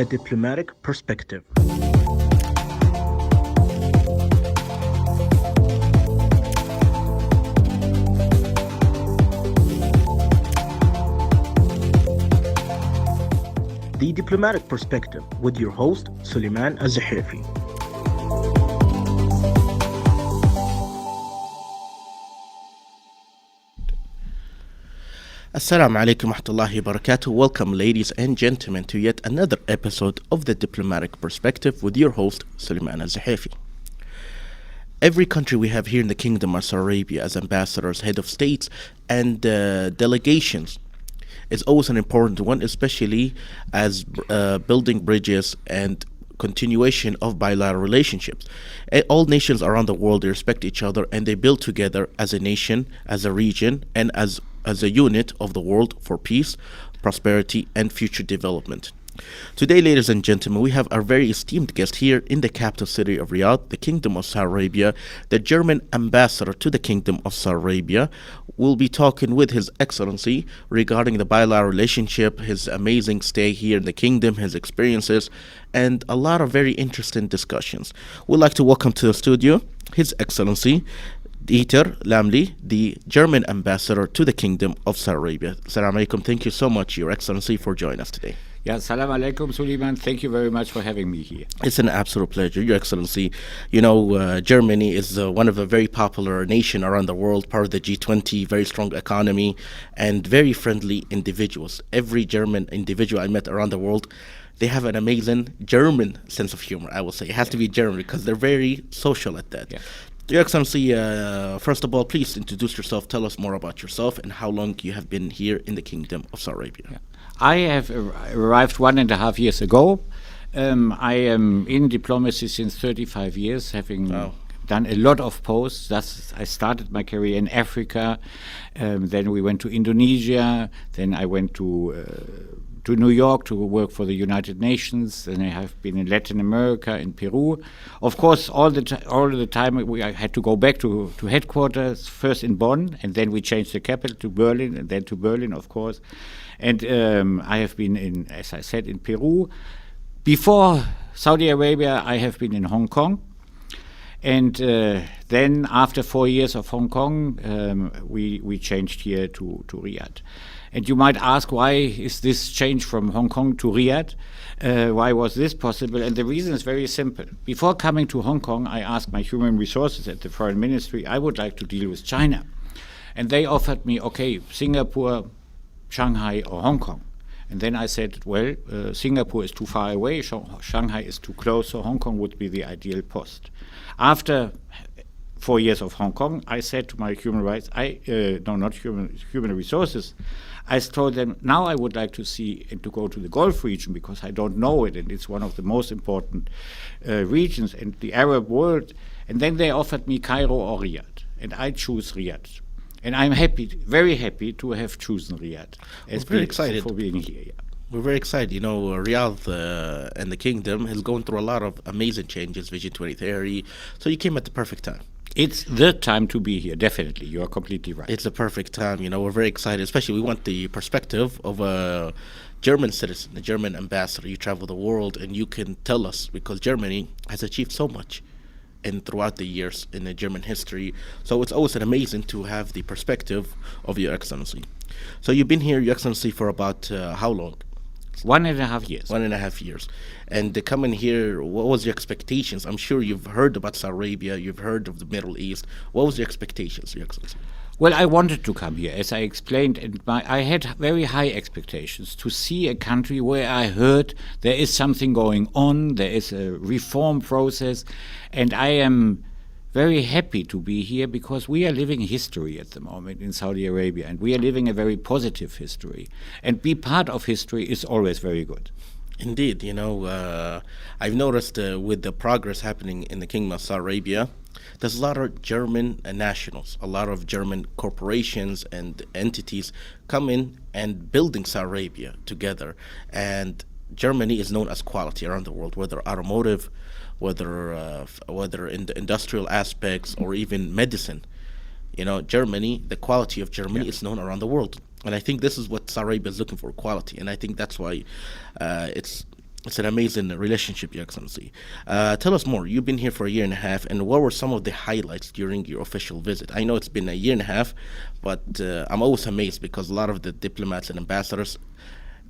The Diplomatic Perspective. The Diplomatic Perspective with your host, Suleiman Al-Zahifi. Assalamu alaikum wa rahmatullahi wa barakatuh. Welcome, ladies and gentlemen, to yet another episode of The Diplomatic Perspective with your host, Suleiman Al-Zahifi. Every country we have here in the Kingdom of Saudi Arabia as ambassadors, head of states, and delegations is always an important one, especially as building bridges and continuation of bilateral relationships. All nations around the world, they respect each other and they build together as a nation, as a region, and as a unit of the world for peace, prosperity, and future development. Today, ladies and gentlemen, we have our very esteemed guest here in the capital city of Riyadh, the Kingdom of Saudi Arabia, the German ambassador to the Kingdom of Saudi Arabia. We'll be talking with His Excellency regarding the bilateral relationship, his amazing stay here in the Kingdom, his experiences, and a lot of very interesting discussions. We'd like to welcome to the studio His Excellency Lamlé, the German ambassador to the Kingdom of Saudi Arabia. Assalamu alaikum. Thank you so much, Your Excellency, for joining us today. Yeah, salam alaikum, Suleiman. Thank you very much for having me here. It's an absolute pleasure, Your Excellency. You know, Germany is one of a very popular nation around the world, part of the G20, very strong economy, and very friendly individuals. Every German individual I met around the world, they have an amazing German sense of humor, I will say. It has to be German because they're very social at that. Yeah. Your Excellency, first of all, please introduce yourself. Tell us more about yourself and how long you have been here in the Kingdom of Saudi Arabia. Yeah. I have arrived 1.5 years ago. I am in diplomacy since 35 years, having done a lot of posts. Thus, I started my career in Africa. Then we went to Indonesia. Then I went to New York to work for the United Nations. Then I have been in Latin America, in Peru. Of course, all the time I had to go back to headquarters, first in Bonn, and then we changed the capital to Berlin, and then to Berlin, of course. And I have been in, as I said, in Peru. Before Saudi Arabia, I have been in Hong Kong. And then after 4 years of Hong Kong, we changed here to Riyadh. And you might ask, why is this change from Hong Kong to Riyadh? Why was this possible? And the reason is very simple. Before coming to Hong Kong, I asked my human resources at the Foreign Ministry, I would like to deal with China. And they offered me, okay, Singapore, Shanghai, or Hong Kong. And then I said, well, Singapore is too far away, Shanghai is too close, so Hong Kong would be the ideal post. After 4 years of Hong Kong, I said to my human resources, I told them, now I would like to see and to go to the Gulf region because I don't know it, and it's one of the most important regions in the Arab world. And then they offered me Cairo or Riyadh, and I choose Riyadh. And I'm happy, very happy to have chosen Riyadh. We're very excited for being here. Yeah. We're very excited. You know, Riyadh and the Kingdom has gone through a lot of amazing changes, Vision 2030. So you came at the perfect time. It's the time to be here, definitely. You are completely right. It's the perfect time. You know, we're very excited, especially we want the perspective of a German citizen, a German ambassador. You travel the world and you can tell us, because Germany has achieved so much throughout the years in the German history. So it's always amazing to have the perspective of Your Excellency. So you've been here, Your Excellency, for about how long? 1.5 years. 1.5 years. And coming here, what was your expectations? I'm sure you've heard about Saudi Arabia, you've heard of the Middle East. What was your expectations, Your Excellency? Well, I wanted to come here, as I explained, and I had very high expectations to see a country where I heard there is something going on, there is a reform process, and I am very happy to be here because we are living history at the moment in Saudi Arabia, and we are living a very positive history. And be part of history is always very good. Indeed, you know, I've noticed with the progress happening in the Kingdom of Saudi Arabia, there's a lot of German nationals, a lot of German corporations and entities coming and building Saudi Arabia together. And Germany is known as quality around the world, whether automotive, whether in the industrial aspects or even medicine. You know, Germany, the quality of Germany is known around the world. And I think this is what Saudi Arabia is looking for, quality. And I think that's why it's It's an amazing relationship, Your Excellency. Tell us more. You've been here for a year and a half, and what were some of the highlights during your official visit? I know it's been a year and a half, but I'm always amazed because a lot of the diplomats and ambassadors,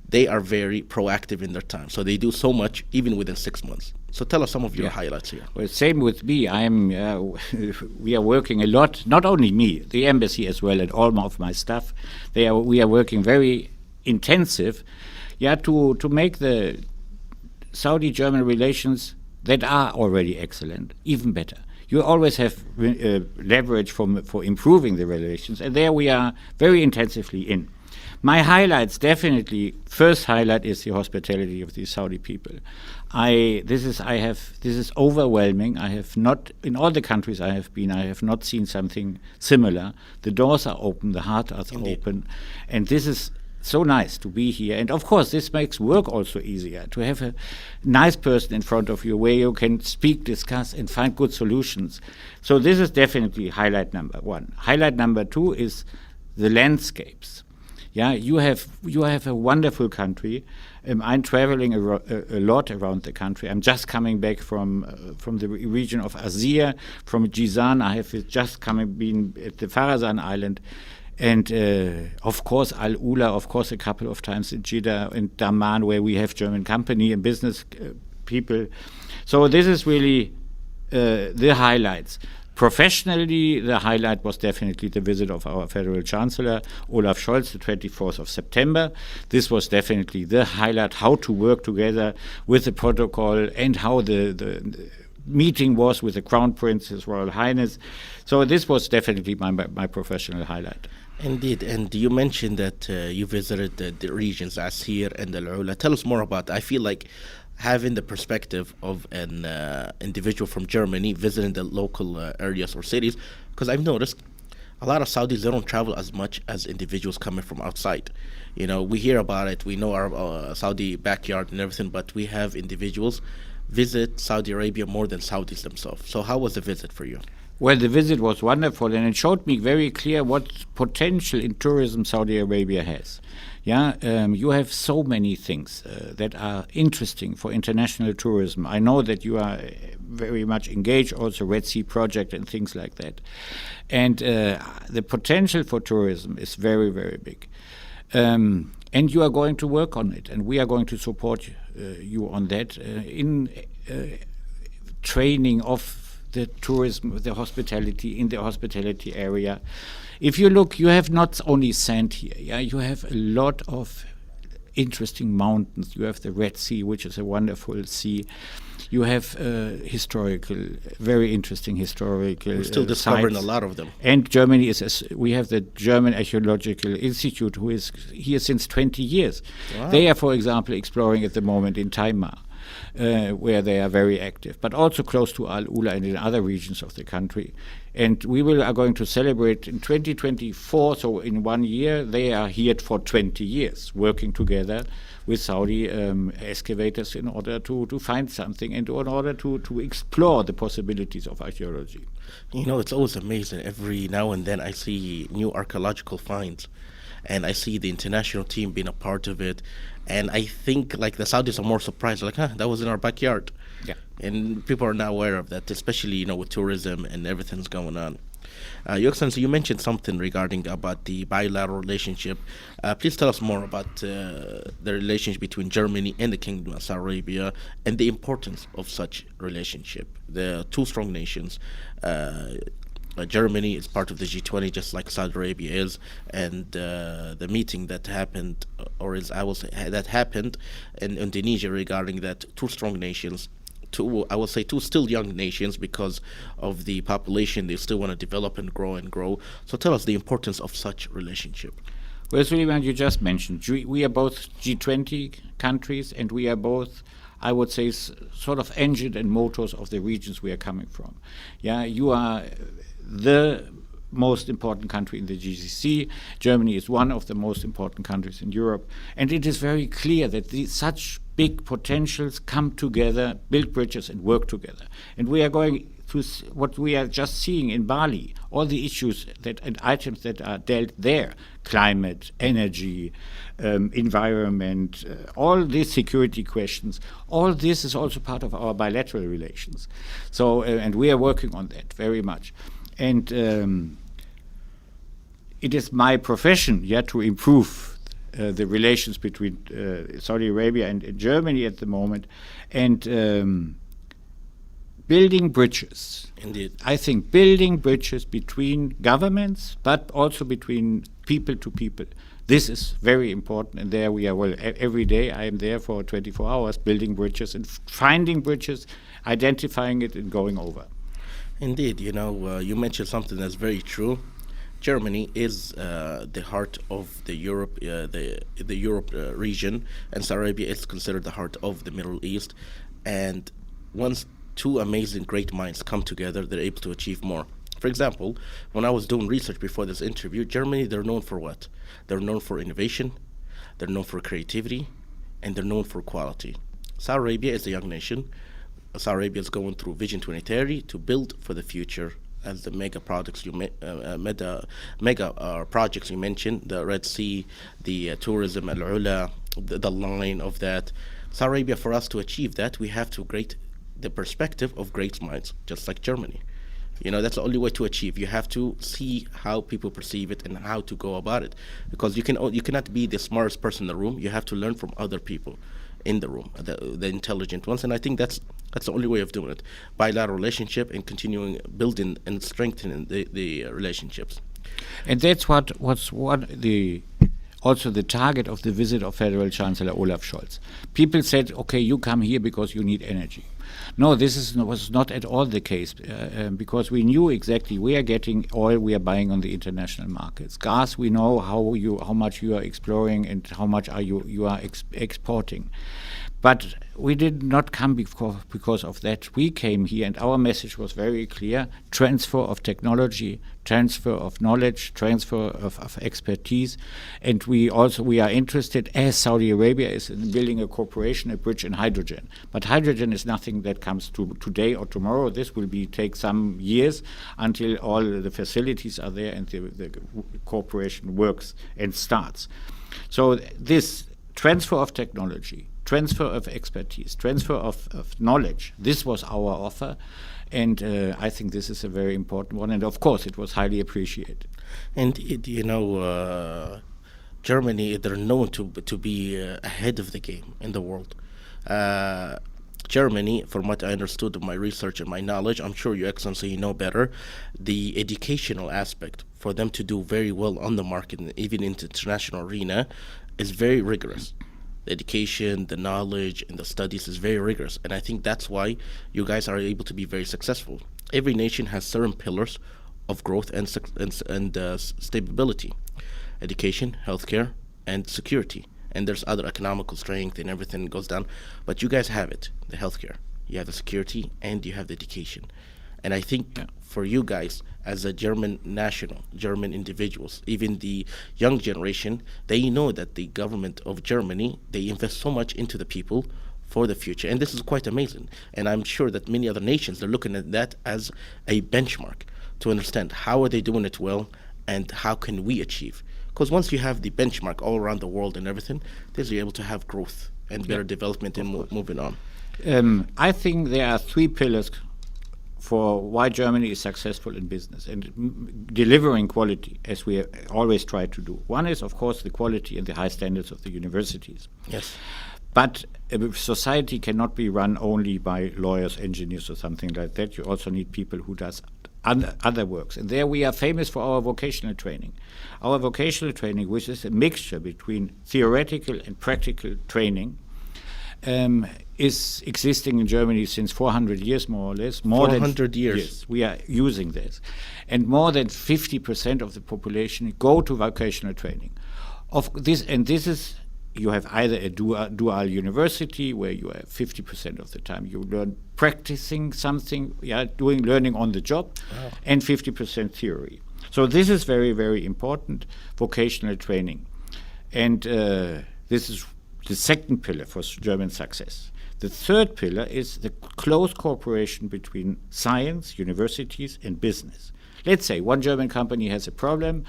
they are very proactive in their time. So they do so much even within 6 months. So tell us some of your highlights here. Well, same with me. We are working a lot. Not only me, the embassy as well, and all of my staff. We are working very intensive, to make the Saudi-German relations that are already excellent even better. You always have leverage for improving the relations, and there we are very intensively in. My highlights, definitely, first highlight is the hospitality of the Saudi people. This is overwhelming. I have not, in all the countries I have been, I have not seen something similar. The doors are open, the hearts are open, and this is so nice to be here. And of course, this makes work also easier, to have a nice person in front of you where you can speak, discuss, and find good solutions. So this is definitely highlight number one. Highlight number two is the landscapes. You have a wonderful country. I'm traveling a lot around the country. I'm just coming back from the region of Azir, from Jizan. I have just been at the Farazan Island, and of course Al Ula, of course a couple of times in Jeddah and Daman, where we have German company and business people. So this is really the highlights. Professionally, the highlight was definitely the visit of our Federal Chancellor, Olaf Scholz, the 24th of September. This was definitely the highlight, how to work together with the protocol and how the meeting was with the Crown Prince, His Royal Highness. So this was definitely my professional highlight. Indeed, and you mentioned that you visited the regions Asir and Al Ula. Tell us more about that. I feel like having the perspective of an individual from Germany visiting the local areas or cities, because I've noticed a lot of Saudis, they don't travel as much as individuals coming from outside. We hear about it, we know our Saudi backyard and everything, but we have individuals visit Saudi Arabia more than Saudis themselves. So how was the visit for you? Well, the visit was wonderful, and it showed me very clear what potential in tourism Saudi Arabia has. You have so many things that are interesting for international tourism. I know that you are very much engaged, also Red Sea project and things like that. And the potential for tourism is very, very big. And you are going to work on it, and we are going to support you on that in training of the tourism, the hospitality, in the hospitality area. If you look, you have not only sand here, you have a lot of interesting mountains. You have the Red Sea, which is a wonderful sea. You have very interesting historical We're still discovering sites. a lot of them. And Germany we have the German Archaeological Institute, who is here since 20 years. Wow. They are, for example, exploring at the moment in Taimar, where they are very active, but also close to Al Ula and in other regions of the country. And we are going to celebrate in 2024, so in 1 year, they are here for 20 years, working together with Saudi excavators in order to find something and in order to explore the possibilities of archaeology. It's always amazing. Every now and then I see new archaeological finds, and I see the international team being a part of it. And I think like the Saudis are more surprised, like, that was in our backyard. Yeah. And people are not aware of that, especially, with tourism and everything's going on. Your Excellency, you mentioned something regarding about the bilateral relationship. Please tell us more about the relationship between Germany and the Kingdom of Saudi Arabia and the importance of such relationship. The two strong nations. Germany is part of the G20, just like Saudi Arabia is, and the meeting that happened, that happened in Indonesia regarding that two strong nations, two still young nations because of the population. They still want to develop and grow. So tell us the importance of such relationship. Well, Suleiman, you just mentioned, we are both G20 countries, and we are both, I would say, sort of engine and motors of the regions we are coming from. You are the most important country in the GCC. Germany is one of the most important countries in Europe. And it is very clear that such big potentials come together, build bridges, and work together. And we are going what we are just seeing in Bali, all the issues and items that are dealt there, climate, energy, environment, all these security questions, all this is also part of our bilateral relations. So, and we are working on that very much. And it is my profession, to improve the relations between Saudi Arabia and Germany at the moment, and building bridges. Indeed. I think building bridges between governments, but also between people to people. This is very important, and there we are. Every day I am there for 24 hours building bridges and finding bridges, identifying it, and going over. Indeed, you mentioned something that's very true. Germany is the heart of the Europe, the Europe region, and Saudi Arabia is considered the heart of the Middle East. And once two amazing, great minds come together, they're able to achieve more. For example, when I was doing research before this interview, Germany, they're known for what? They're known for innovation, they're known for creativity, and they're known for quality. Saudi Arabia is a young nation. Saudi Arabia is going through Vision 2030 to build for the future, as the mega projects projects you mentioned, the Red Sea, the tourism, Al-Ula, the line of that. Saudi Arabia, for us to achieve that, we have to create the perspective of great minds, just like Germany. That's the only way to achieve. You have to see how people perceive it and how to go about it, because you cannot be the smartest person in the room. You have to learn from other people in the room, the intelligent ones, and I think that's the only way of doing it. Bilateral relationship and continuing building and strengthening the relationships. And that's also the target of the visit of Federal Chancellor Olaf Scholz. People said, okay, you come here because you need energy. No, was not at all the case, because we knew exactly we are getting oil we are buying on the international markets. Gas, we know how much you are exploring and how much you are exporting. But we did not come because of that. We came here, and our message was very clear: transfer of technology, transfer of knowledge, transfer of expertise. And we are interested, as Saudi Arabia is, in building a cooperation, a bridge in hydrogen. But hydrogen is nothing that comes to today or tomorrow. This will take some years until all the facilities are there and the cooperation works and starts. So this transfer of technology, transfer of expertise, transfer of knowledge, this was our offer. And I think this is a very important one. And of course, it was highly appreciated. And, Germany, they're known to be ahead of the game in the world. Germany, from what I understood of my research and my knowledge, I'm sure Your Excellency, you know better, the educational aspect for them to do very well on the market, and even in the international arena, is very rigorous. The education, the knowledge, and the studies is very rigorous. And I think that's why you guys are able to be very successful. Every nation has certain pillars of growth and stability: education, healthcare, and security. And there's other economical strength and everything goes down. But you guys have it: the healthcare, you have the security, and you have the education. And I think for you guys, as a German national, German individuals, even the young generation, they know that the government of Germany, they invest so much into the people for the future. And this is quite amazing. And I'm sure that many other nations, they're looking at that as a benchmark to understand how are they doing it well and how can we achieve. Because once you have the benchmark all around the world and everything, then you're able to have growth and better development and moving on. I think there are three pillars for why Germany is successful in business and delivering quality, as we always try to do. One is, of course, the quality and the high standards of the universities. Yes. But society cannot be run only by lawyers, engineers, or something like that. You also need people who does other works. And there we are famous for our vocational training. Our vocational training, which is a mixture between theoretical and practical training, is existing in Germany since 400 years, more or less. More 400 years. Yes, we are using this. And more than 50% of the population go to vocational training. This is, you have either a dual university where you have 50% of the time you learn practicing something, learning on the job, and 50% theory. So this is very, very important, vocational training. And this is the second pillar for German success. The third pillar is the close cooperation between science, universities, and business. Let's say one German company has a problem.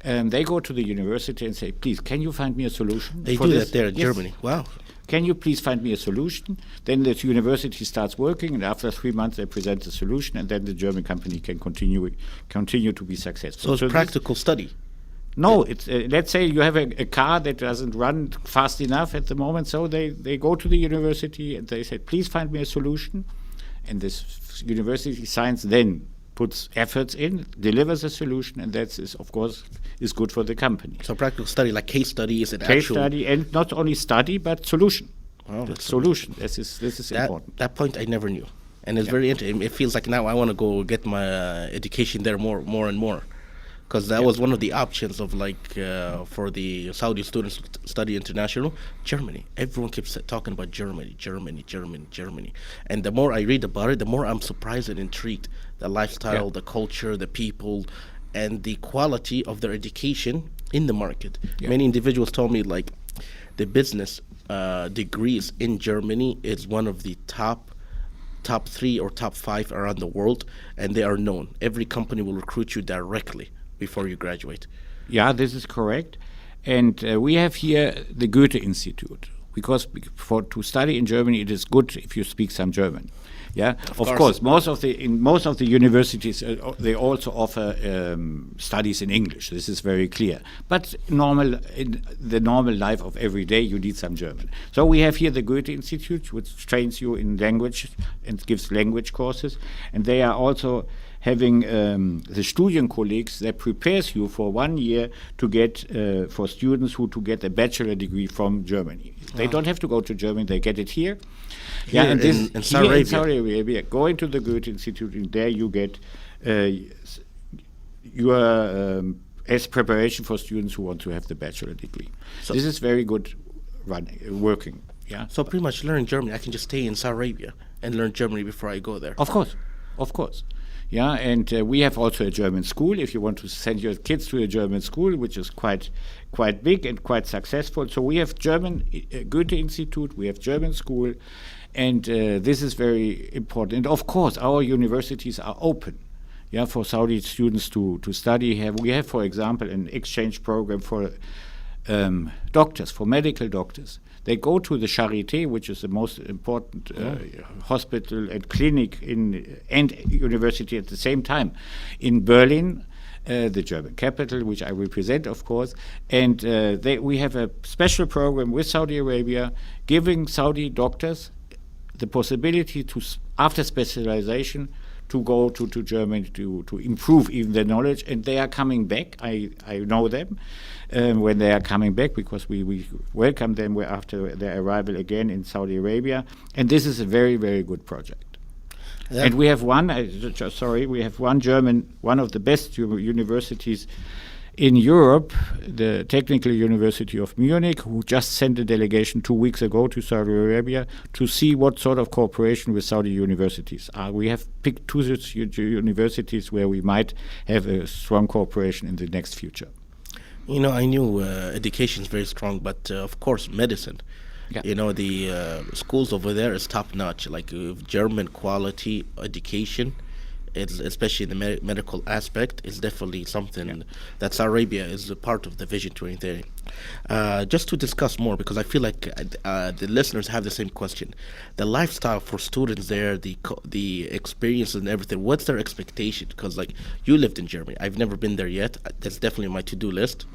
They go to the university and say, please, can you find me a solution? They do that there in Germany. Wow. Can you please find me a solution? Then the university starts working, and after 3 months they present the solution, and then the German company can continue to be successful. So it's practical study. No, it's let's say you have a car that doesn't run fast enough at the moment, so they go to the university and they say, please find me a solution, and this university science then puts efforts in, delivers a solution, and that is, of course, is good for the company. So practical study, like case study, is an case actual study, and not only study but solution. Oh, that's solution. This is important. That point I never knew, and it's very interesting. It feels like now I want to go get my education there more and more, because that was one of the options of for the Saudi students to study international. Germany. Everyone keeps talking about Germany, and the more I read about it, the more I'm surprised and intrigued. The lifestyle, the culture, the people, and the quality of their education in the market. Many individuals told me the business degrees in Germany is one of the top 3 or top 5 around the world, and they are known. Every company will recruit you directly before you graduate. Yeah, this is correct. And we have here the Goethe Institute, because to study in Germany it is good if you speak some German. Yeah, of course. In most of the universities, they also offer studies in English. This is very clear. But in the normal life of every day, you need some German. So we have here the Goethe Institute, which trains you in language and gives language courses. And they are also having the Studienkollegs that prepares you for 1 year to get for students to get a bachelor degree from Germany. They don't have to go to Germany; they get it here. In Saudi Arabia, going to the Goethe Institute, and there you get your as preparation for students who want to have the bachelor degree. So this is very good working. Yeah. So pretty much learning German, I can just stay in Saudi Arabia and learn Germany before I go there. Of course. Yeah, and we have also a German school. If you want to send your kids to a German school, which is quite big and quite successful. So we have German Goethe Institute, we have German school, and this is very important. And of course, our universities are open, for Saudi students to study. We have, for example, an exchange program for doctors, for medical doctors. They go to the Charité, which is the most important hospital and clinic and university at the same time, in Berlin, the German capital, which I represent, of course. And we have a special program with Saudi Arabia, giving Saudi doctors the possibility to, after specialization, to go to Germany to improve even their knowledge. And they are coming back. I know them. When they are coming back, because we welcome them after their arrival again in Saudi Arabia, and this is a very, very good project. Yeah. And we have one German, one of the best universities in Europe, the Technical University of Munich, who just sent a delegation 2 weeks ago to Saudi Arabia to see what sort of cooperation with Saudi universities are. We have picked 2 universities where we might have a strong cooperation in the next future. I knew education is very strong, but of course, medicine. Yeah. The schools over there is top notch. German quality education, especially in the medical aspect, is definitely something that Saudi Arabia is a part of the Vision 2030. Just to discuss more, because I feel like the listeners have the same question. The lifestyle for students there, the experience and everything, what's their expectation? Because you lived in Germany. I've never been there yet. That's definitely on my to-do list.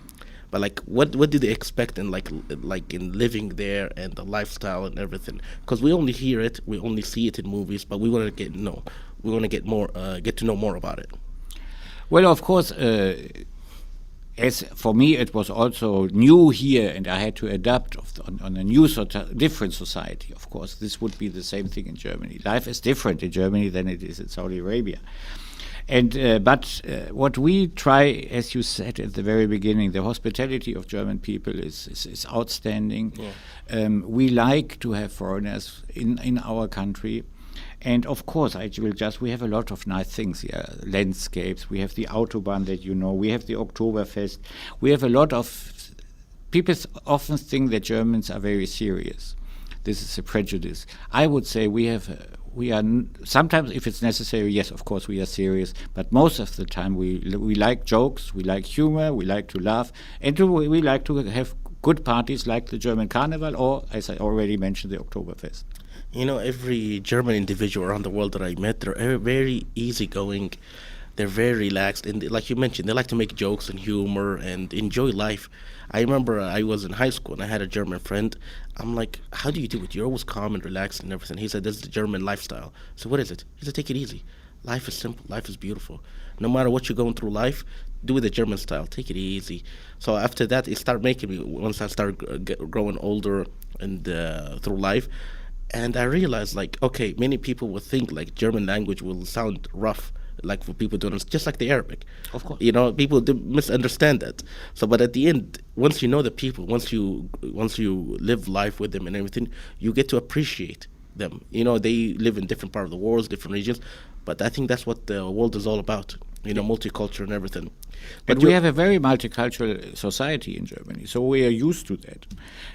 But what do they expect in in living there and the lifestyle and everything? Because we only hear it, we only see it in movies, but we want to get to know more about it. Well, of course, as for me, it was also new here, and I had to adapt on a new different society. Of course, this would be the same thing in Germany. Life is different in Germany than it is in Saudi Arabia. And but what we try, as you said at the very beginning, the hospitality of German people is outstanding. Yeah. We like to have foreigners in our country. And of course, we have a lot of nice things here, landscapes. We have the Autobahn that we have the Oktoberfest. We have a lot of, people often think that Germans are very serious. This is a prejudice. I would say we are sometimes, if it's necessary, yes, of course we are serious, but most of the time we like jokes, we like humor, we like to laugh, and we like to have good parties like the German Carnival, or, as I already mentioned, the Oktoberfest. You know, every German individual around the world that I met, they're very easygoing. They're very relaxed, and like you mentioned, they like to make jokes and humor and enjoy life. I remember I was in high school and I had a German friend. I'm like, how do you do it? You're always calm and relaxed and everything. He said, this is the German lifestyle. So what is it? He said, take it easy. Life is simple. Life is beautiful. No matter what you're going through life, do it the German style. Take it easy. So after that, it started making me, once I started growing older and through life, and I realized, like, okay, many people will think like German language will sound rough, like for people to understand, just like the Arabic. Of course. You know, people do misunderstand that. So, but at the end, once you know the people, once you live life with them and everything, you get to appreciate them. You know, they live in different parts of the world, different regions, but I think that's what the world is all about. You know, multicultural and everything. But we have a very multicultural society in Germany, so we are used to that,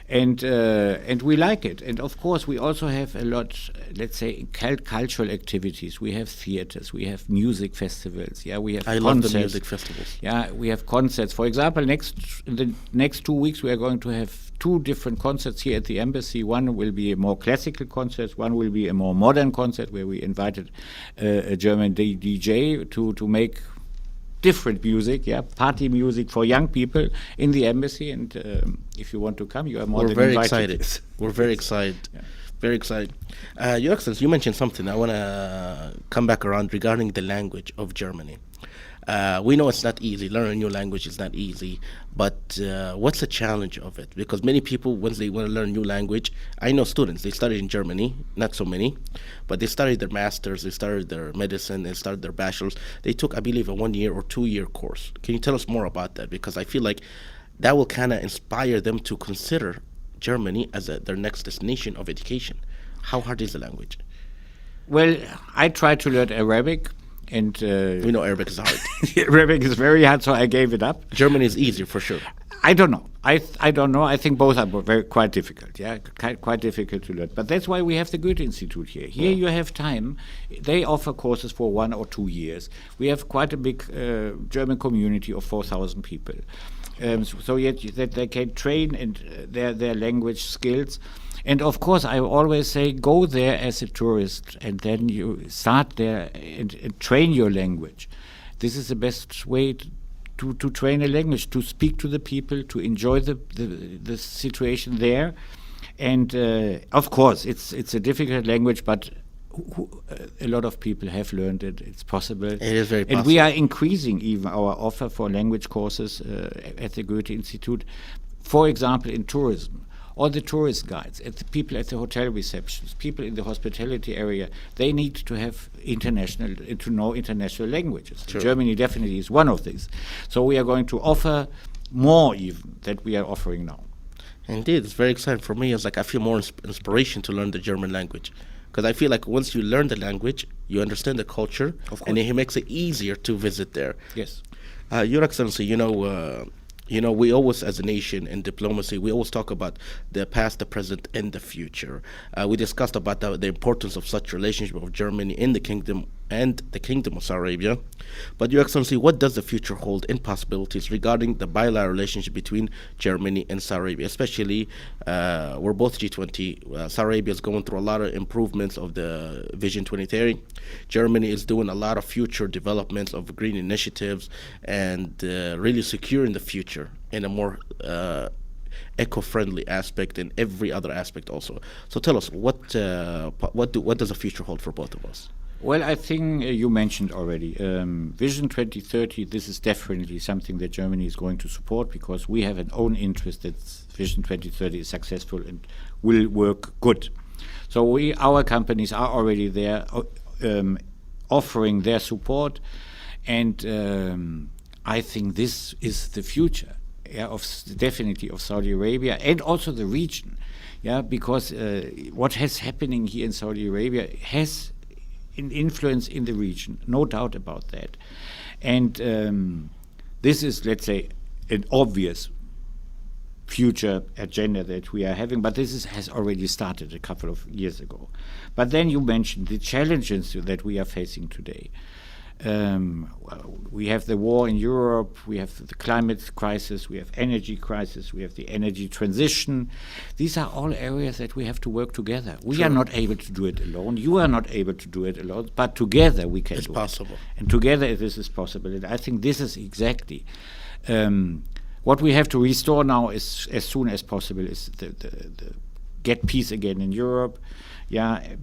and we like it. And of course, we also have a lot, let's say, cultural activities. We have theaters, we have music festivals. Yeah, we have. I love the music festivals. Yeah, we have concerts. For example, in the next 2 weeks, we are going to have 2 different concerts here at the embassy. One will be a more classical concert. One will be a more modern concert where we invited a German DJ to make different music, party music for young people in the embassy. And if you want to come, you are more than invited. We're very excited. Yeah. Very excited. Your Excellency, you mentioned something. I want to come back around regarding the language of Germany. We know it's not easy. Learning a new language is not easy. But what's the challenge of it? Because many people, once they want to learn a new language, I know students, they studied in Germany, not so many, but they studied their masters, they started their medicine, they started their bachelor's. They took, I believe, a 1 year or 2 year course. Can you tell us more about that? Because I feel like that will kind of inspire them to consider Germany as their next destination of education. How hard is the language? Well, I tried to learn Arabic. And we know Arabic is hard. Arabic is very hard, so I gave it up. German is easier for sure. I don't know. I don't know. I think both are quite difficult. Yeah, quite difficult to learn. But that's why we have the Goethe Institute here. Here you have time. They offer courses for 1 or 2 years. We have quite a big German community of 4,000 people. So yet that they can train and their language skills. And of course, I always say, go there as a tourist, and then you start there and train your language. This is the best way to train a language, to speak to the people, to enjoy the situation there. And of course, it's a difficult language, but a lot of people have learned it. It's possible. It is very possible. And we are increasing even our offer for language courses at the Goethe Institute. For example, in tourism. All the tourist guides, the people at the hotel receptions, people in the hospitality area, they need to have to know international languages. Sure. Germany definitely is one of these. So we are going to offer more even that we are offering now. Indeed, it's very exciting for me. It's like I feel more inspiration to learn the German language. Because I feel like once you learn the language, you understand the culture, and it makes it easier to visit there. Yes. Your Excellency, we always, as a nation in diplomacy, we always talk about the past, the present, and the future. We discussed about the importance of such relationship of Germany in the kingdom and the Kingdom of Saudi Arabia. But, Your Excellency, what does the future hold in possibilities regarding the bilateral relationship between Germany and Saudi Arabia? Especially, we're both G20. Saudi Arabia is going through a lot of improvements of the Vision 2030. Germany is doing a lot of future developments of green initiatives and really securing the future in a more eco-friendly aspect and every other aspect also. So tell us, what does the future hold for both of us? Well, I think you mentioned already Vision 2030. This is definitely something that Germany is going to support because we have an own interest that Vision 2030 is successful and will work good. So our companies are already there offering their support, and I think this is the future, definitely of Saudi Arabia and also the region, because what is happening here in Saudi Arabia has an influence in the region, no doubt about that. And this is, let's say, an obvious future agenda that we are having, but has already started a couple of years ago. But then you mentioned the challenges that we are facing today. We have the war in Europe, we have the climate crisis, we have energy crisis, we have the energy transition. These are all areas that we have to work together. We are not able to do it alone. You are not able to do it alone, but together we can do it. It's possible. And together this is possible. And I think this is exactly what we have to restore now is, as soon as possible, is the get peace again in Europe,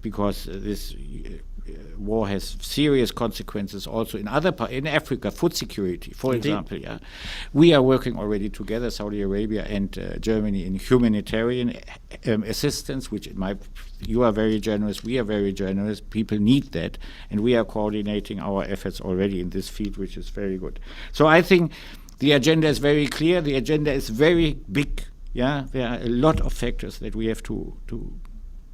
because this war has serious consequences also in in Africa, food security, for example. We are working already together, Saudi Arabia and Germany, in humanitarian assistance, which you are very generous, we are very generous, people need that, and we are coordinating our efforts already in this field, which is very good. So I think the agenda is very clear, the agenda is very big. There are a lot of factors that we have to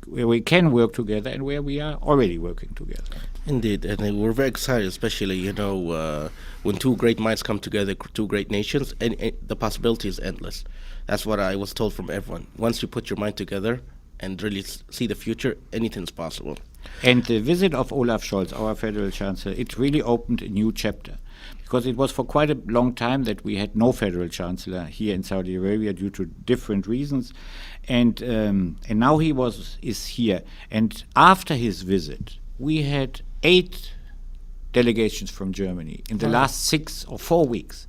where we can work together and where we are already working together. Indeed, and we're very excited, especially, when two great minds come together, two great nations, and the possibility is endless. That's what I was told from everyone. Once you put your mind together and really see the future, anything's possible. And the visit of Olaf Scholz, our federal chancellor, it really opened a new chapter. Because it was for quite a long time that we had no federal chancellor here in Saudi Arabia due to different reasons, and now he is here. And after his visit, we had 8 delegations from Germany in the last 6 or 4 weeks.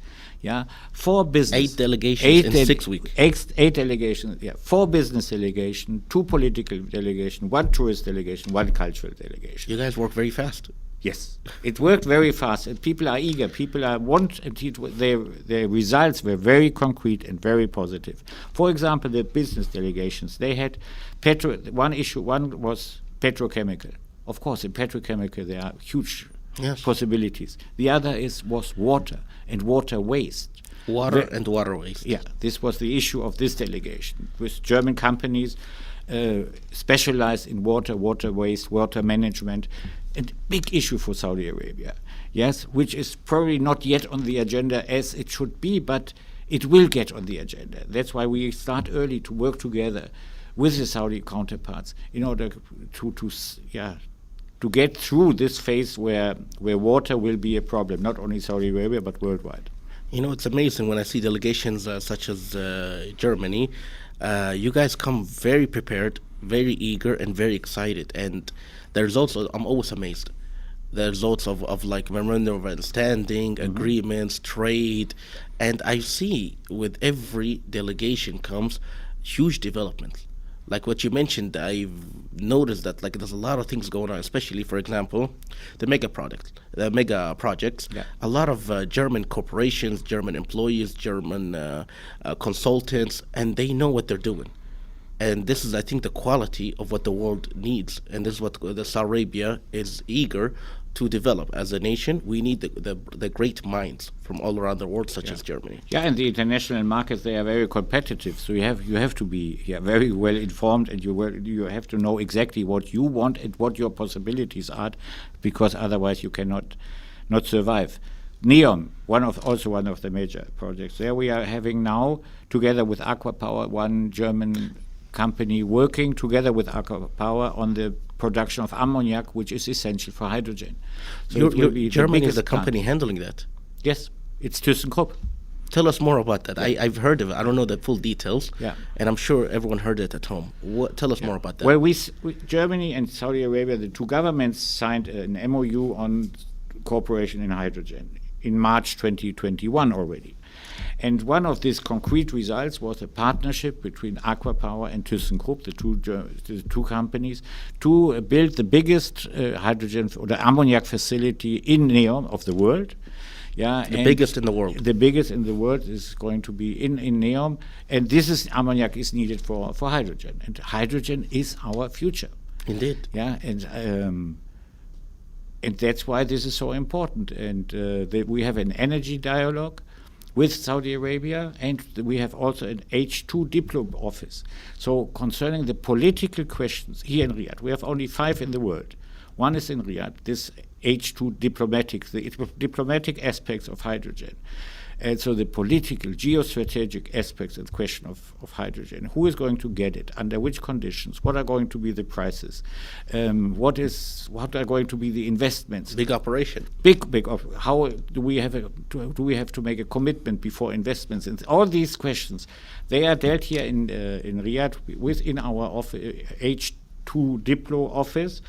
4 business. 8 delegations in 6 weeks. 8 delegations. 4 business delegations, 2 political delegations, 1 tourist delegation, 1 cultural delegation. You guys work very fast. Yes, it worked very fast, and people are eager. People their results were very concrete and very positive. For example, the business delegations, they had one was petrochemical. Of course, in petrochemical there are huge possibilities. The other was water and water waste. And water waste. This was the issue of this delegation, with German companies specialized in water waste, water management. A big issue for Saudi Arabia, which is probably not yet on the agenda as it should be, but it will get on the agenda. That's why we start early to work together with the Saudi counterparts in order to get through this phase where water will be a problem, not only Saudi Arabia but worldwide. It's amazing when I see delegations such as Germany. You guys come very prepared, very eager, and very excited. And the results, I'm always amazed. The results of like memorandum of understanding, agreements, trade. And I see with every delegation comes huge developments. Like what you mentioned, I've noticed that there's a lot of things going on, especially, for example, the mega projects. A lot of German corporations, German employees, German consultants, and they know what they're doing. And this is, I think, the quality of what the world needs. And this is what Saudi Arabia is eager to develop. As a nation, we need the great minds from all around the world, such as Germany. And the international markets, they are very competitive. So you have to be very well informed, and you have to know exactly what you want and what your possibilities are, because otherwise you cannot not survive. NEOM, one of the major projects. There we are having now, together with Aqua Power, one German company working together with Aqua Power on the production of ammoniac, which is essential for hydrogen. So Germany is the company handling that? Yes, it's ThyssenKrupp. Tell us more about that. I've heard of it. I don't know the full details, and I'm sure everyone heard it at home. Tell us more about that. Well, Germany and Saudi Arabia, the two governments signed an MOU on cooperation in hydrogen in March 2021 already. And one of these concrete results was a partnership between Aqua Power and ThyssenKrupp, the two companies, to build the biggest hydrogen or the ammoniac facility in NEOM of the world. The biggest in the world. The biggest in the world is going to be in NEOM, and ammoniac is needed for hydrogen, and hydrogen is our future. Indeed. And that's why this is so important. And we have an energy dialogue with Saudi Arabia, and we have also an H2 Diplom office. So concerning the political questions here in Riyadh, we have only 5 in the world. One is in Riyadh, this H2 diplomatic, the diplomatic aspects of hydrogen. And so the political, geostrategic aspects of the question of hydrogen, who is going to get it, under which conditions, what are going to be the prices, what are going to be the investments. Big operation. How do we have to make a commitment before investments? And all these questions, they are dealt here in Riyadh within our H2 Diplo office.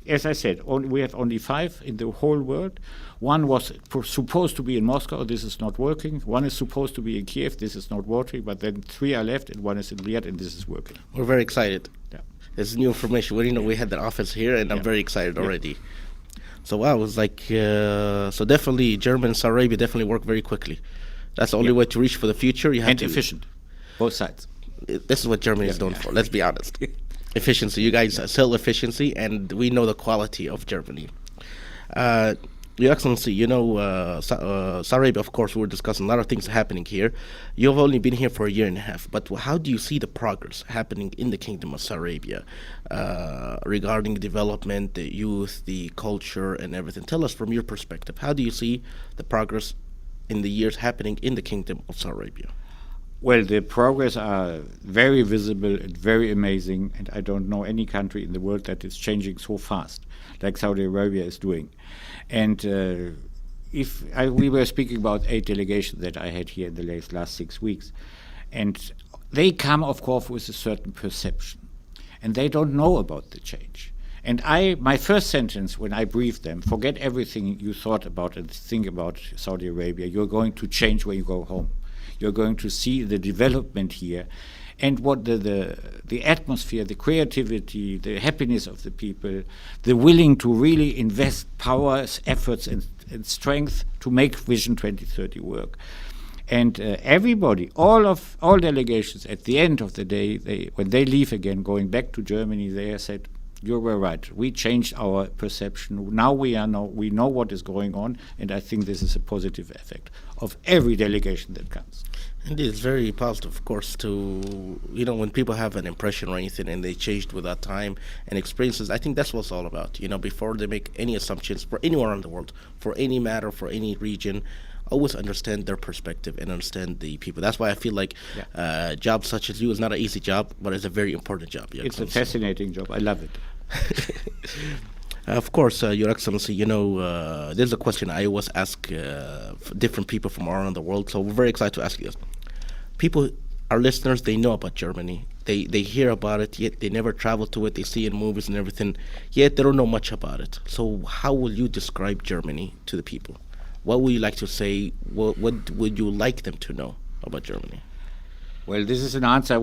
As I said, we have only 5 in the whole world. One was supposed to be in Moscow. This is not working. One is supposed to be in Kiev. This is not working. But then 3 are left, and one is in Riyadh, and this is working. We're very excited. Yeah. It's new information. We had the office here, and I'm very excited already. So wow, it was like so definitely Germany and Saudi Arabia definitely work very quickly. That's the only way to reach for the future. You have and efficient, both sides. This is what Germany is known for. Let's be honest. Efficiency. You guys sell efficiency, and we know the quality of Germany. Your Excellency, Saudi Arabia, of course, we're discussing a lot of things happening here. You've only been here for a year and a half, but how do you see the progress happening in the Kingdom of Saudi Arabia regarding development, the youth, the culture, and everything? Tell us from your perspective, how do you see the progress in the years happening in the Kingdom of Saudi Arabia? Well, the progress are very visible and very amazing, and I don't know any country in the world that is changing so fast like Saudi Arabia is doing. And we were speaking about 8 delegations that I had here in the last 6 weeks, and they come, of course, with a certain perception, and they don't know about the change. And my first sentence when I briefed them, forget everything you thought about and think about Saudi Arabia. You're going to change when you go home. You're going to see the development here, and what the atmosphere, the creativity, the happiness of the people, the willing to really invest powers, efforts, and strength to make Vision 2030 work. And everybody, all delegations, at the end of the day, when they leave again, going back to Germany, they said, "You were right. We changed our perception. Now we know what is going on, and I think this is a positive effect of every delegation that comes." Indeed, it's very positive, of course, to, when people have an impression or anything and they changed without time and experiences. I think that's what it's all about. Before they make any assumptions for anywhere in the world, for any matter, for any region, always understand their perspective and understand the people. That's why I feel like jobs such as you is not an easy job, but it's a very important job. It's a fascinating job. I love it. Of course, Your Excellency, there's a question I always ask different people from around the world, so we're very excited to ask you this. People, our listeners, they know about Germany. They hear about it, yet they never travel to it. They see it in movies and everything, yet they don't know much about it. So how will you describe Germany to the people? What would you like to say? What would you like them to know about Germany? Well, this is an answer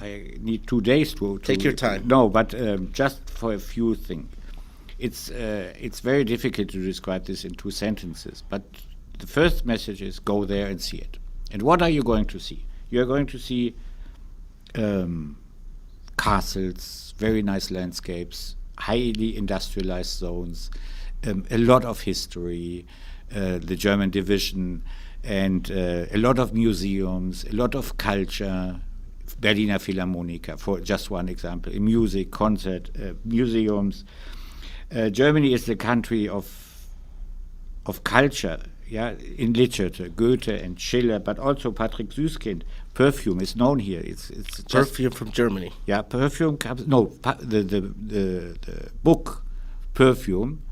I need 2 days to take your time. No, but just for a few things. It's very difficult to describe this in 2 sentences. But the first message is go there and see it. And what are you going to see? You are going to see castles, very nice landscapes, highly industrialized zones, a lot of history, the German division, and a lot of museums, a lot of culture. Berliner Philharmoniker, for just one example, in music, concert, museums. Germany is the country of culture, in literature, Goethe and Schiller, but also Patrick Süskind. Perfume is known here. It's perfume from Germany. Yeah, perfume comes. No, the book Perfume,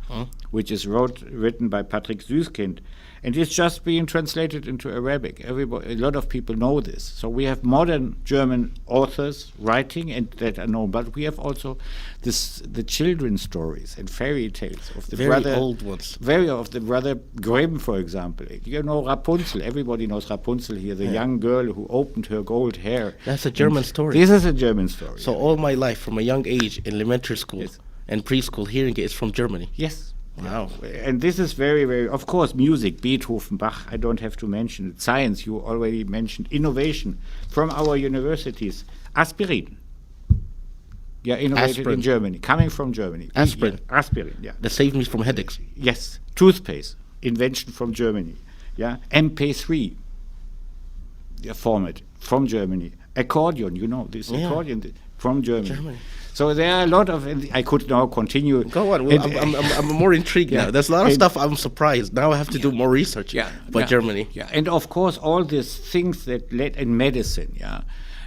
which is written by Patrick Süskind. And it's just being translated into Arabic. A lot of people know this. So we have modern German authors writing and that are known, but we have also the children's stories and fairy tales of the old ones. Of the brother Grimm, for example. Rapunzel. Everybody knows Rapunzel here, the young girl who opened her gold hair. That's a German story. This is a German story. So all my life, from a young age, in elementary school and preschool, hearing it is from Germany. Yes. Wow. And this is very, very, of course, music, Beethoven, Bach, I don't have to mention it. Science, you already mentioned. Innovation from our universities. Aspirin. Yeah, innovated in Germany, coming from Germany. Aspirin. Aspirin, yeah. That saved me from headaches. Yes. Toothpaste, invention from Germany. Yeah. MP3 format from Germany. Accordion, this accordion from Germany. So there are a lot of. I could now continue. Go on. Well, I'm more intrigued now. There's a lot of stuff. I'm surprised. Now I have to do more research. About Germany. Yeah, and of course all these things that led in medicine.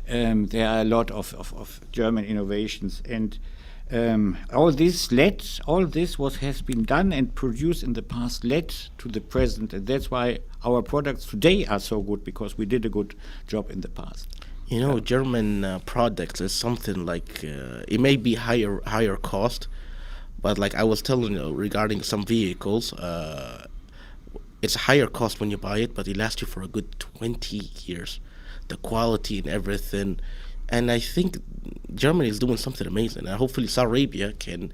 There are a lot of German innovations, and all this has been done and produced in the past led to the present, and that's why our products today are so good, because we did a good job in the past. German products is something like it may be higher cost, but like I was telling you regarding some vehicles, it's a higher cost when you buy it, but it lasts you for a good 20 years. The quality and everything, and I think Germany is doing something amazing, and hopefully Saudi Arabia can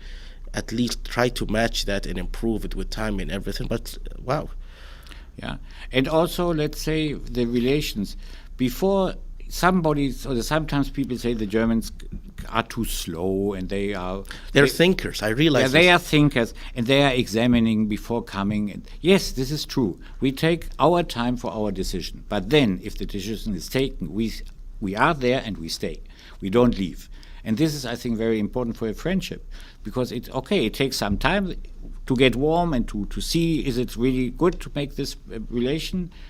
at least try to match that and improve it with time and everything. But wow. Yeah, and also let's say the relations before. Sometimes people say the Germans are too slow, and they're thinkers. I realize. Yeah, they are thinkers, and they are examining before coming. And yes, this is true. We take our time for our decision, but then if the decision is taken, we are there and we stay. We don't leave, and this is, I think, very important for a friendship, because it takes some time to get warm and to see, is it really good to make this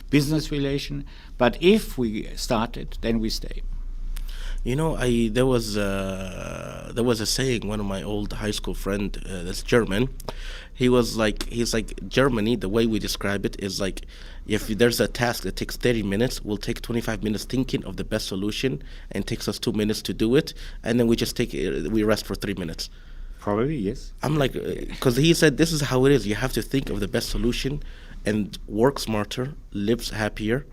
business relation, but if we start it, then we stay. There was a saying, one of my old high school friend that's German, he's like Germany, the way we describe it is like, if there's a task that takes 30 minutes, we'll take 25 minutes thinking of the best solution, and takes us 2 minutes to do it, and then we rest for 3 minutes. Probably, yes. I'm like, because he said this is how it is. You have to think of the best solution and work smarter, live happier,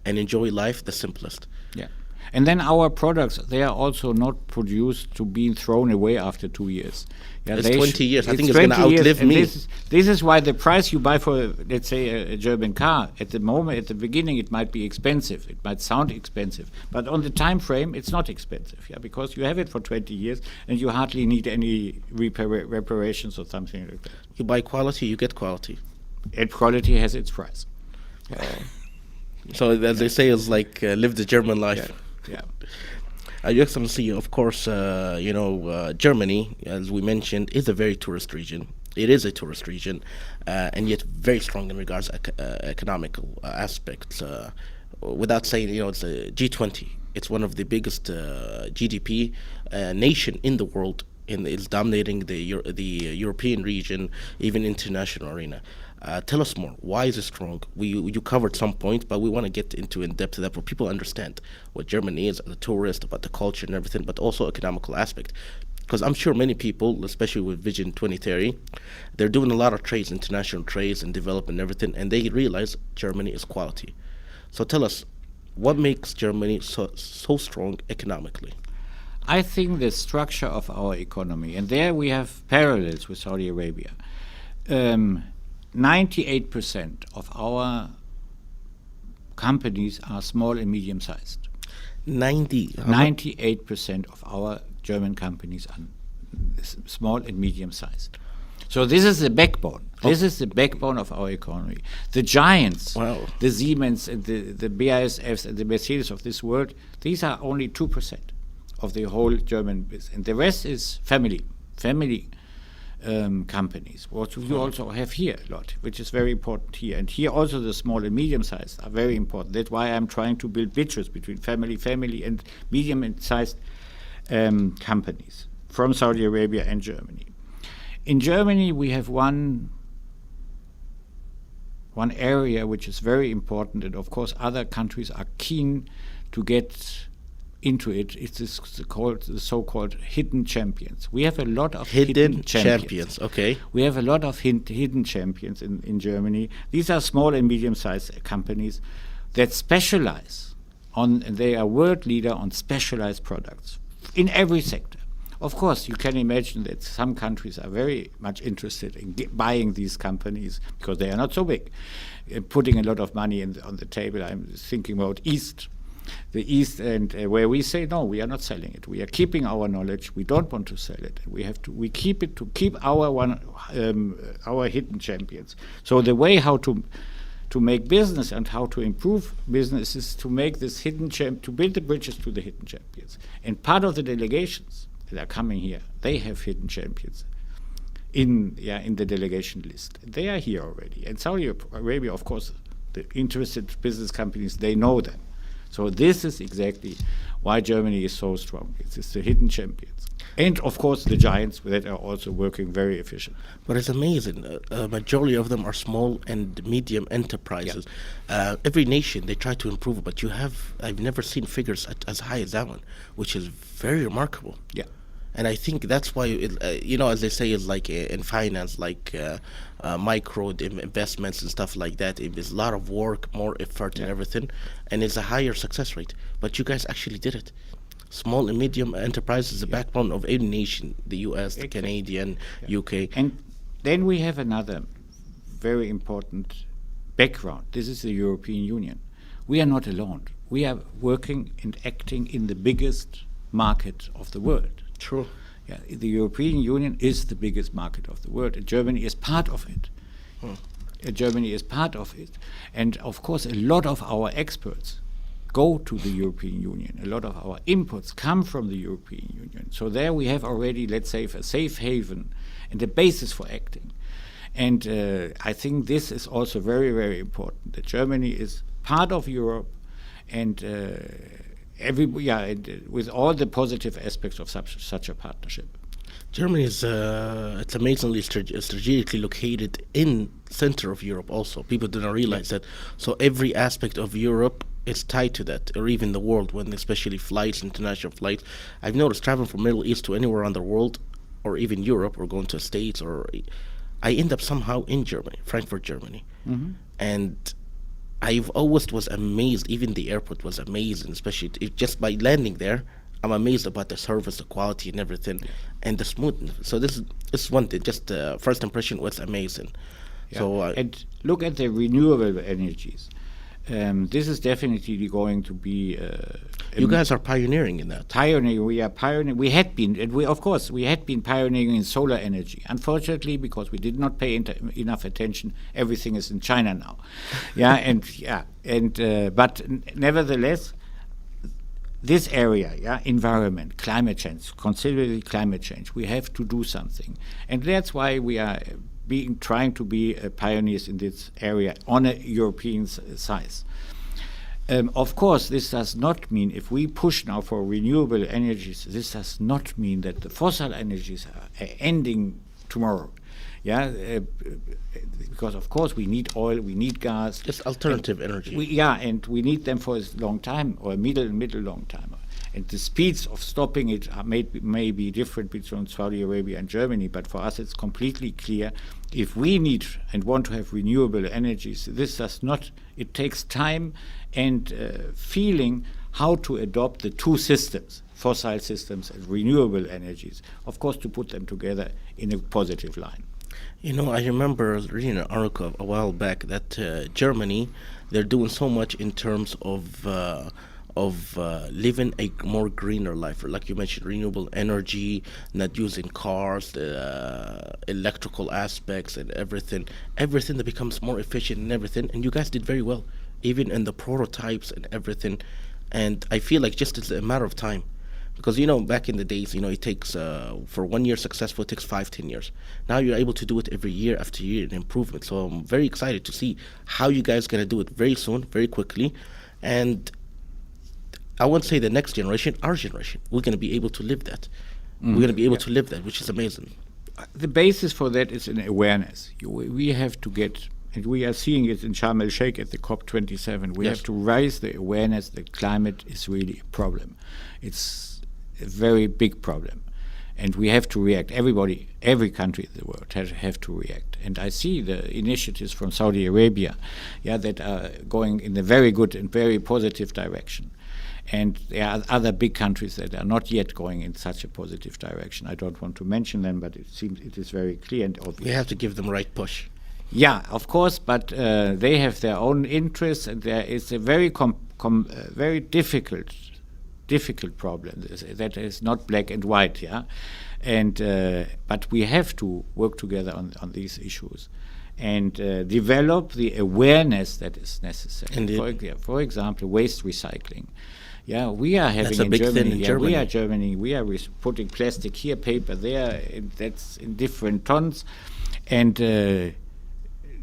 and enjoy life the simplest. Yeah. And then our products, they are also not produced to be thrown away after 2 years. Yeah, it's 20 years. I think it's going to outlive me. This is why the price you buy for, let's say, a German car, at the beginning, it might be expensive. It might sound expensive. But on the time frame, it's not expensive, because you have it for 20 years, and you hardly need any reparations or something like that. You buy quality, you get quality. And quality has its price. So, as they say, it's like live the German life. Yeah. Your Excellency, of course, Germany, as we mentioned, is a very tourist region. It is a tourist region, and yet very strong in regards to economical aspects. Without saying, it's a G20. It's one of the biggest GDP nation in the world, and it's dominating the European region, even international arena. Tell us more. Why is it strong? You covered some points, but we want to get into in depth that for people understand what Germany is as a tourist, about the culture and everything, but also economical aspect. Because I'm sure many people, especially with Vision 2030, they're doing a lot of trades, international trades and development and everything, and they realize Germany is quality. So tell us, what makes Germany so strong economically? I think the structure of our economy, and there we have parallels with Saudi Arabia. 98% of our companies are small and medium-sized. 98% of our German companies are small and medium-sized. So this is the backbone. This is the backbone of our economy. The giants, the Siemens and the BASFs and the Mercedes of this world, these are only 2% of the whole German business. And the rest is family companies, what you also have here a lot, which is very important here. And here also the small and medium-sized are very important. That's why I'm trying to build bridges between family and medium-sized companies from Saudi Arabia and Germany. In Germany, we have one area which is very important, and of course other countries are keen to get into it. It's the so-called hidden champions. We have a lot of hidden champions. Okay. We have a lot of hidden champions in Germany. These are small and medium-sized companies that specialize and they are world leader on specialized products in every sector. Of course, you can imagine that some countries are very much interested in buying these companies because they are not so big, putting a lot of money on the table. I'm thinking about the East, and where we say no, we are not selling it. We are keeping our knowledge. We don't want to sell it. We keep it to keep our hidden champions. So the way how to make business and how to improve business is to make this to build the bridges to the hidden champions. And part of the delegations that are coming here, they have hidden champions in the delegation list. They are here already. And Saudi Arabia, of course, the interested business companies, they know them. So this is exactly why Germany is so strong. It's the hidden champions. And, of course, the giants that are also working very efficient. But it's amazing. A majority of them are small and medium enterprises. Every nation, they try to improve, but I've never seen figures as high as that one, which is very remarkable. Yeah. And I think that's why, as they say, it's like in finance, like micro investments and stuff like that. It's a lot of work, more effort and everything, and it's a higher success rate. But you guys actually did it. Small and medium enterprise is the backbone of any nation, the US, the Canadian, UK. And then we have another very important background. This is the European Union. We are not alone. We are working and acting in the biggest market of the world. True. Yeah, the European Union is the biggest market of the world, and Germany is part of it. Germany is part of it. And, of course, a lot of our experts go to the European Union. A lot of our inputs come from the European Union. So there we have already, let's say, a safe haven and a basis for acting. And I think this is also very, very important, that Germany is part of Europe and with all the positive aspects of such a partnership. Germany is it's amazingly strategically located in center of Europe also. People do not realize that. So every aspect of Europe is tied to that, or even the world, when especially flights, international flights. I've noticed traveling from Middle East to anywhere around the world, or even Europe, or going to the States, or I end up somehow in Germany, Frankfurt, Germany. And I've always was amazed. Even the airport was amazing, especially just by landing there. I'm amazed about the service, the quality, and everything, and the smoothness. So this is one thing. Just the first impression was amazing. Yeah. So and look at the renewable energies. This is definitely going to be. You guys are pioneering in that. We are pioneering. We had been, and we had been pioneering in solar energy. Unfortunately, because we did not pay enough attention, everything is in China now. But nevertheless, this area, environment, climate change, considerably climate change, we have to do something, and that's why we are trying to be pioneers in this area on a European size. Of course, this does not mean, if we push now for renewable energies, this does not mean that the fossil energies are ending tomorrow. Because of course we need oil, we need gas. Just alternative energy. And we need them for a long time, or a middle long time. And the speeds of stopping it may be different between Saudi Arabia and Germany, but for us it's completely clear. If we need and want to have renewable energies, this does not, it takes time and feeling how to adopt the two systems, fossil systems and renewable energies, of course, to put them together in a positive line. I remember reading an article a while back that Germany, they're doing so much in terms of living a more greener life, or like you mentioned, renewable energy, not using cars, the electrical aspects and everything that becomes more efficient and everything. And you guys did very well, even in the prototypes and everything. And I feel like just it's a matter of time. Because, back in the days, it takes, for 1 year successful, it takes 5-10 years. Now you're able to do it every year after year, an improvement. So I'm very excited to see how you guys going to do it very soon, very quickly. And I won't say the next generation, our generation, we're going to be able to live that. We're going to be able to live that, which is amazing. The basis for that is an awareness. We have to get, and we are seeing it in Sharm el-Sheikh at the COP27, we have to raise the awareness that climate is really a problem. It's a very big problem. And we have to react. Everybody, every country in the world have to react. And I see the initiatives from Saudi Arabia that are going in a very good and very positive direction. And there are other big countries that are not yet going in such a positive direction. I don't want to mention them, but it seems it is very clear and obvious. We have to give them right push. Yeah, of course, but they have their own interests, and there is a very very difficult problem that is not black and white, and but we have to work together on these issues and develop the awareness that is necessary. For example, waste recycling. Yeah, we are having That's a big Germany. thing in Yeah, Germany. we are Germany. We are putting plastic here, paper there. That's in different tons, and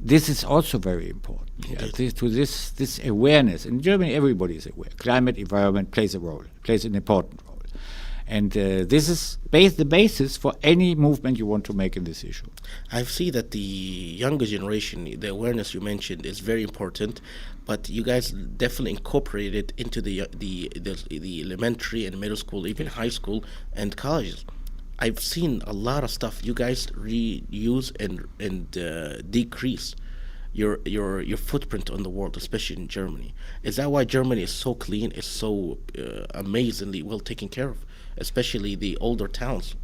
this is also very important. Yeah, this awareness in Germany, everybody is aware. Climate, environment plays an important role, and this is the basis for any movement you want to make in this issue. I see that the younger generation, the awareness you mentioned, is very important, but you guys definitely incorporate it into the elementary and middle school, even high school and colleges. I've seen a lot of stuff you guys reuse and decrease your footprint on the world, especially in Germany. Is that why Germany is so clean, is so amazingly well taken care of, especially the older towns?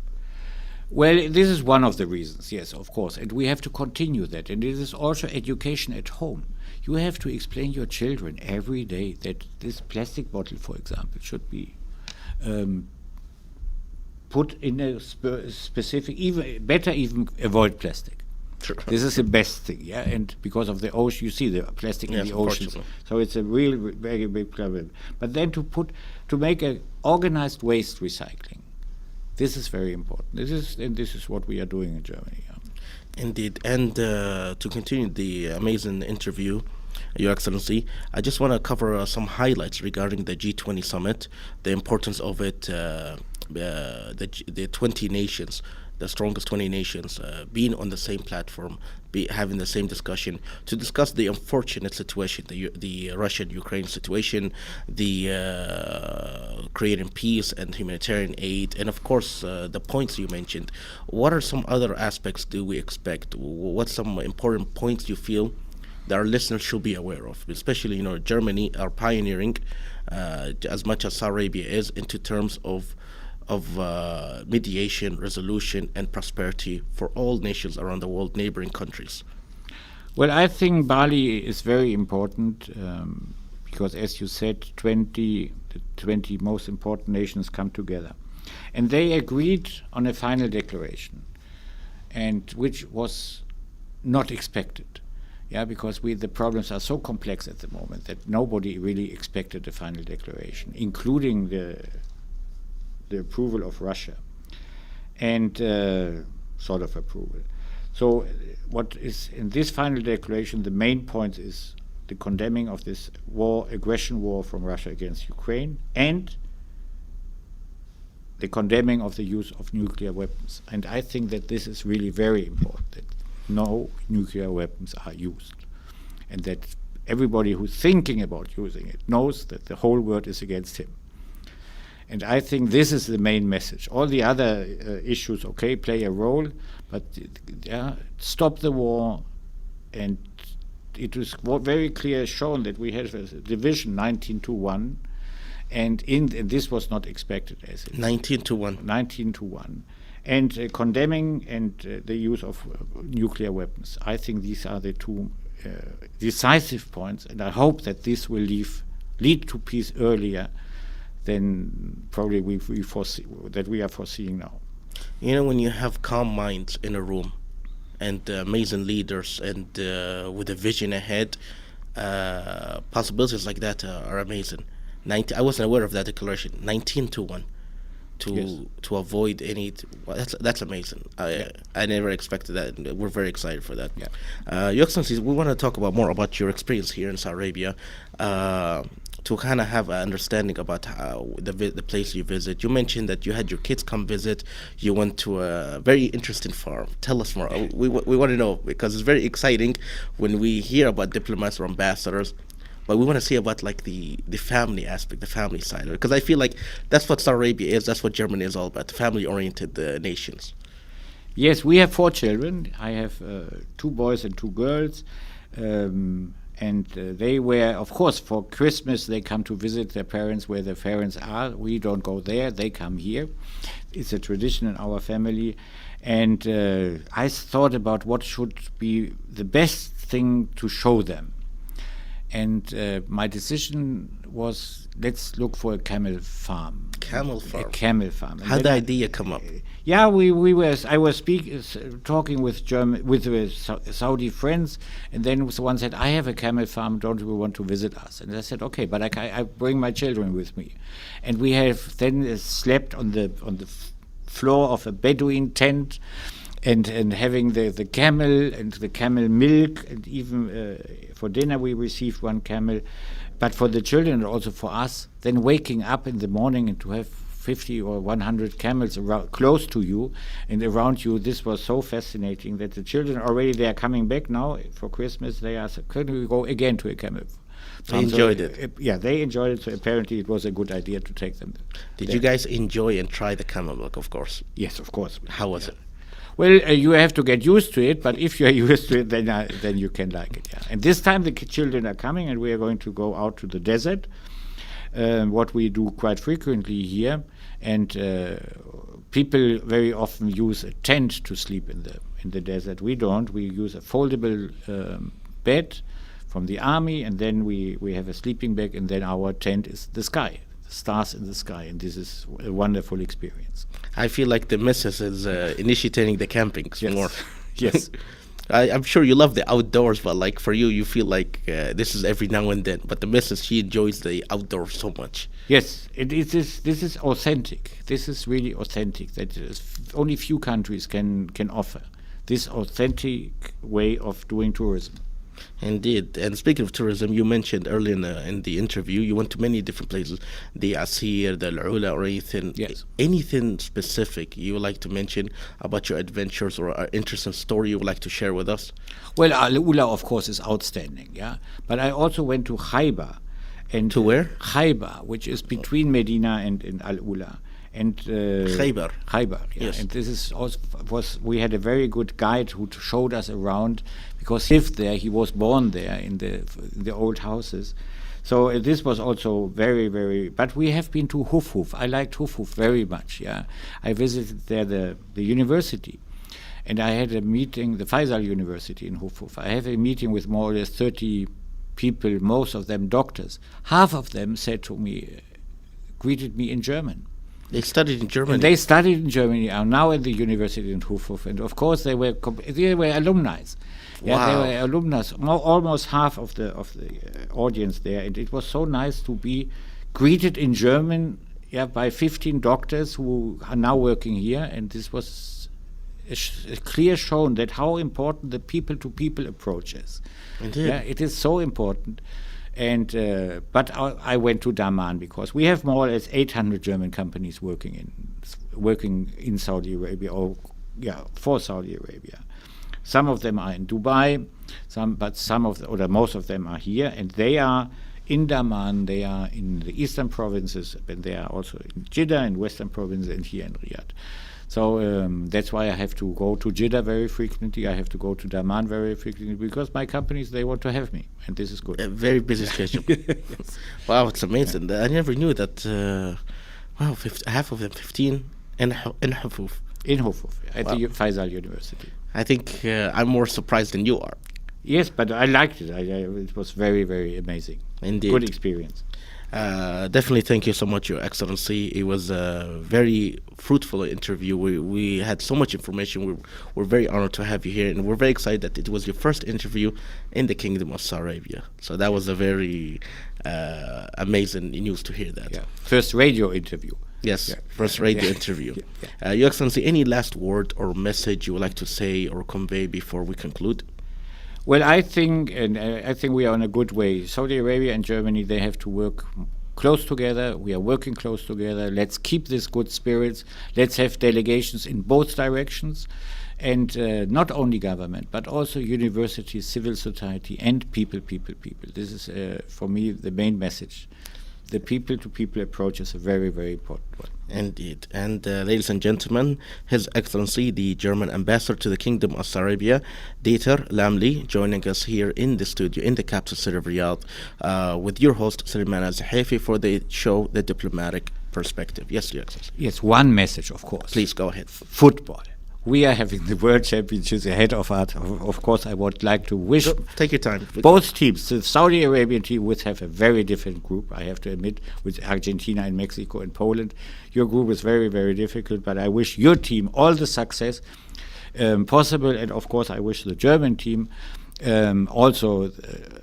Well, this is one of the reasons, yes, of course, and we have to continue that. And it is also education at home. You have to explain your children every day that this plastic bottle, for example, should be put in a specific, even better, even avoid plastic. Sure. This is the best thing, yeah, and because of the ocean, you see the plastic in the oceans, so it's a really very big problem. But then to make a organized waste recycling, this is very important. This is what we are doing in Germany. Yeah. Indeed. And to continue the amazing interview, Your Excellency, I just want to cover some highlights regarding the G20 summit, the importance of it, the 20 nations, the strongest 20 nations, being on the same platform, having the same discussion to discuss the unfortunate situation, the Russian-Ukraine situation, the creating peace and humanitarian aid, and of course the points you mentioned. What are some other aspects do we expect? What's some important points you feel that our listeners should be aware of, especially Germany are pioneering as much as Saudi Arabia is into terms of mediation, resolution, and prosperity for all nations around the world, neighboring countries? Well, I think Bali is very important because, as you said, the 20 most important nations come together. And they agreed on a final declaration, and which was not expected. Yeah, because the problems are so complex at the moment that nobody really expected a final declaration, including the approval of Russia and sort of approval. So what is in this final declaration, the main point is the condemning of this aggression war from Russia against Ukraine, and the condemning of the use of nuclear weapons. And I think that this is really very important, that no nuclear weapons are used, and that everybody who's thinking about using it knows that the whole world is against him. And I think this is the main message. All the other issues, okay, play a role, but stop the war. And it was very clear shown that we had a division 19-1, and this was not expected as it 19-1. 19-1. And condemning and the use of nuclear weapons. I think these are the two decisive points, and I hope that this will lead to peace earlier than probably we are foreseeing now. When you have calm minds in a room and amazing leaders and with a vision ahead, possibilities like that are amazing. I wasn't aware of that declaration. 19-1 to avoid any. That's amazing. I never expected that. We're very excited for that. Yeah. Your Excellency, we want to talk more about your experience here in Saudi Arabia. To kind of have an understanding about how the place you visit. You mentioned that you had your kids come visit. You went to a very interesting farm. Tell us more. We want to know, because it's very exciting when we hear about diplomats or ambassadors, but we want to see about like the family aspect, the family side. Because I feel like that's what Saudi Arabia is. That's what Germany is all about, family-oriented nations. Yes, we have 4 children. I have 2 boys and 2 girls. And they were, of course, for Christmas, they come to visit their parents where their parents are. We don't go there, they come here. It's a tradition in our family. And I thought about what should be the best thing to show them. And my decision was, let's look for a camel farm. Camel farm. A camel farm. How did the idea come up? Yeah, I was talking with Saudi friends, and then someone said, "I have a camel farm. Don't you want to visit us?" And I said, "Okay, but I bring my children with me." And we have then slept on the floor of a Bedouin tent, and having the camel and the camel milk, and even for dinner we received one camel. But for the children and also for us, then waking up in the morning and to have 50 or 100 camels close to you and around you, this was so fascinating that the children already, they are coming back now for Christmas. They are, can we go again to a camel farm? They enjoyed it. Yeah, they enjoyed it. So apparently it was a good idea to take them. Did you guys enjoy and try the camel milk, of course? Yes, of course. How was it? Well, you have to get used to it, but if you're used to it, then you can like it. Yeah. And this time the children are coming, and we are going to go out to the desert, what we do quite frequently here. And people very often use a tent to sleep in the desert. We don't. We use a foldable bed from the army, and then we have a sleeping bag, and then our tent is the sky. Stars in the sky, and this is a wonderful experience. I feel like the missus is initiating the campings more. Yes. I'm sure you love the outdoors, but like for you, you feel like this is every now and then. But the missus, she enjoys the outdoors so much. Yes, this is authentic. This is really authentic. That only few countries can offer this authentic way of doing tourism. Indeed. And speaking of tourism, you mentioned earlier in the interview, you went to many different places, the Asir, the Al-Ula, or anything. Yes. Anything specific you would like to mention about your adventures or an interesting story you would like to share with us? Well, Al-Ula, of course, is outstanding, yeah. But I also went to Khaybar. And to where? Khaybar, which is between Medina and Al-Ula. And Khaybar. Khaybar, yeah. Yes. And this is also we had a very good guide who showed us around, because he lived there. He was born there in the old houses. So this was also very, very. But we have been to Hufhuf. I liked Hufhuf very much. Yeah, I visited there the university, and I had a meeting, the Faisal University in Hufhuf. I had a meeting with more or less 30 people, most of them doctors. Half of them said to me, greeted me in German. They studied in Germany. And they studied in Germany, are now at the university in Hufhuf, and of course they were alumni. Yeah, wow. They were alumni. Almost half of the audience there, and it was so nice to be greeted in German, yeah, by 15 doctors who are now working here, and this was a clear shown that how important the people-to-people approach is. Indeed. Yeah, it is so important. And but I went to Daman because we have more or less 800 German companies working in Saudi Arabia, or for Saudi Arabia. Some of them are in Dubai, most of them are here, and they are in Daman. They are in the eastern provinces, and they are also in Jeddah, in western provinces, and here in Riyadh. So that's why I have to go to Jeddah very frequently. I have to go to Daman very frequently because my companies, they want to have me, and this is good. A very busy schedule. Yes. Wow, it's amazing. I never knew that. Half of them, 15, in Hufhuf. In Hufhuf, at the Faisal University. I think I'm more surprised than you are. Yes, but I liked it. It was very, very amazing. Indeed. Good experience. Definitely, thank you so much, Your Excellency. It was a very fruitful interview. We had so much information. We're very honored to have you here, and we're very excited that it was your first interview in the Kingdom of Saudi Arabia. So that was a very amazing news to hear that. Yeah. First radio interview. Yes, first radio interview. Your Excellency, any last word or message you would like to say or convey before we conclude? Well, I think we are on a good way. Saudi Arabia and Germany, they have to work close together. We are working close together. Let's keep this good spirits. Let's have delegations in both directions, and not only government, but also universities, civil society, and people. This is, for me, the main message. The people-to-people approach is a very, very important one. Indeed. And ladies and gentlemen, His Excellency, the German Ambassador to the Kingdom of Saudi Arabia, Dieter Lamlé, joining us here in the studio in the capital city of Riyadh with your host, Suleiman Al-Zahafi, for the show, The Diplomatic Perspective. Yes, Your Excellency. Yes, one message, of course. Please, go ahead. Football. we are having the World Championships ahead of us. Of course, I would like to wish take your time. Both teams, the Saudi Arabian team would have a very different group, I have to admit, with Argentina and Mexico and Poland. Your group is very, very difficult, but I wish your team all the success possible. And of course, I wish the German team also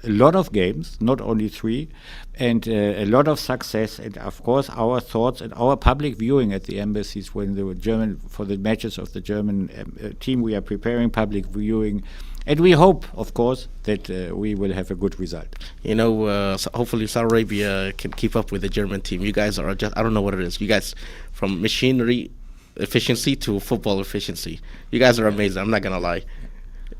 a lot of games, not only 3, and a lot of success. And of course, our thoughts and our public viewing at the embassies when for the matches of the German team, we are preparing public viewing. And we hope, of course, that we will have a good result. So hopefully Saudi Arabia can keep up with the German team. You guys are just, I don't know what it is. You guys, from machinery efficiency to football efficiency, you guys are amazing. I'm not going to lie.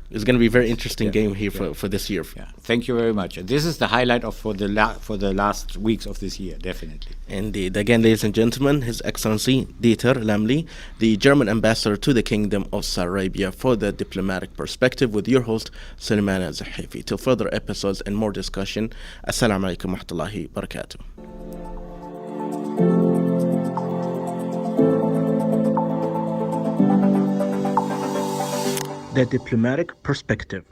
It's going to be a very interesting game here for this year. Yeah. Thank you very much. And this is the highlight for the last weeks of this year, definitely. Indeed. Again, ladies and gentlemen, His Excellency Dieter Lamlé, the German ambassador to the Kingdom of Saudi Arabia, for the Diplomatic Perspective, with your host, Suleiman Al-Zahafi. Till further episodes and more discussion, Assalamu alaikum wa rahmatullahi wa barakatuh. The Diplomatic Perspective.